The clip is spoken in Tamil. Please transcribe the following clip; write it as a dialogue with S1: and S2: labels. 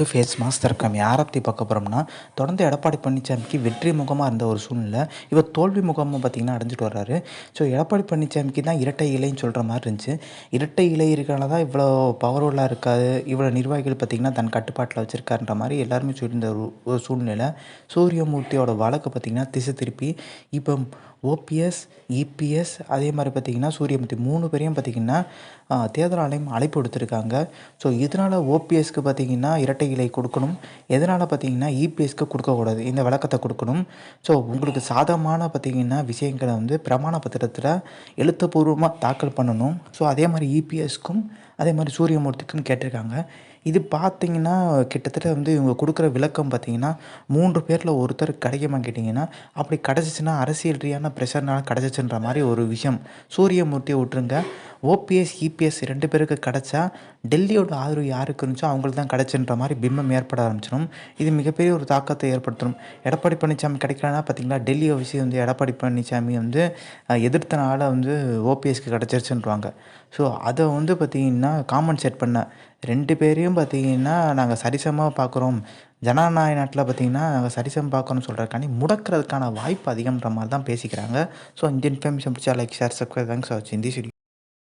S1: டூ ஃபேஸ் மாஸ் திறக்கம் யாரை பற்றி பார்க்க போகிறோம்னா, தொடர்ந்து எடப்பாடி பழனிசாமிக்கு வெற்றி முகமாக இருந்த ஒரு சூழ்நிலை இப்போ தோல்வி முகமாக பார்த்திங்கன்னா அடைஞ்சிட்டு வர்றாரு. ஸோ எடப்பாடி பழனிசாமிக்கு தான் இரட்டை இலைன்னு சொல்கிற மாதிரி இருந்துச்சு. இரட்டை இலை இருக்கனால தான் இவ்வளோ பவர்ஃபுல்லாக இருக்காது, இவ்வளோ நிர்வாகிகள் பார்த்திங்கன்னா தன் கட்டுப்பாட்டில் வச்சுருக்காருன்ற மாதிரி எல்லாருமே சொல்லியிருந்த ஒரு சூழ்நிலை. சூரியமூர்த்தியோட வழக்கு பார்த்திங்கன்னா திசை திருப்பி இப்போ ஓபிஎஸ், இபிஎஸ் அதே மாதிரி பார்த்திங்கன்னா சூரியமூர்த்தி 3 பேரையும் பார்த்திங்கன்னா தேர்தல் ஆணையம் அழைப்பு விடுத்திருக்காங்க. ஸோ இதனால் ஓபிஎஸ்க்கு பார்த்திங்கன்னா இரட்டை இலை கொடுக்கணும், எதனால் பார்த்திங்கன்னா இபிஎஸ்க்கு கொடுக்கக்கூடாது, இந்த விளக்கத்தை கொடுக்கணும். ஸோ உங்களுக்கு சாதகமான பார்த்திங்கன்னா விஷயங்களை வந்து பிரமாண பத்திரத்தில் எழுத்துப்பூர்வமாக தாக்கல் பண்ணணும். ஸோ அதே மாதிரி இபிஎஸ்க்கும் அதே மாதிரி சூரியமூர்த்திக்கும் கேட்டிருக்காங்க. இது பார்த்திங்கன்னா கிட்டத்தட்ட வந்து இவங்க கொடுக்குற விளக்கம் பார்த்திங்கன்னா 3 பேரில் ஒருத்தர் கிடைக்குமா கேட்டிங்கன்னா, அப்படி கிடச்சிச்சின்னா அரசியல் ரீதியான ப்ரெஷர்னால் கிடச்சிச்சுன்ற மாதிரி ஒரு விஷயம். சூரியமூர்த்தியை விட்டுருங்க, ஓபிஎஸ், இபிஎஸ் 2 பேருக்கு கிடச்சா டெல்லியோட ஆதரவு யாருக்கு இருந்துச்சோ அவங்களுக்கு தான் கிடச்சுன்ற மாதிரி பிம்பம் ஏற்பட ஆரம்பிச்சிடும். இது மிகப்பெரிய ஒரு தாக்கத்தை ஏற்படுத்தணும். எடப்பாடி பழனிசாமி கிடைக்கலன்னா பார்த்திங்கன்னா டெல்லி விஷயம் வந்து எடப்பாடி பழனிசாமி வந்து எதிர்த்தனால வந்து ஓபிஎஸ்க்கு கிடச்சிருச்சுன்றாங்க. ஸோ அதை வந்து பார்த்திங்கன்னா காம்பன்சேட் பண்ண 2 பேரையும் பார்த்திங்கன்னா நாங்கள் சரிசமமாக பார்க்குறோம், ஜனநாயக நாட்டில் பார்த்திங்கன்னா நாங்கள் சரிசமம் பார்க்கணும்னு சொல்கிறக்காண்டி முடக்கிறதுக்கான வாய்ப்பு அதிகம்ன்ற மாதிரி தான் பேசிக்கிறாங்க. ஸோ இந்த இன்ஃபர்மேஷன் பிடிச்சா like, share, subscribe. Thanks for வாட்சிங் திஸ் வீடியோ.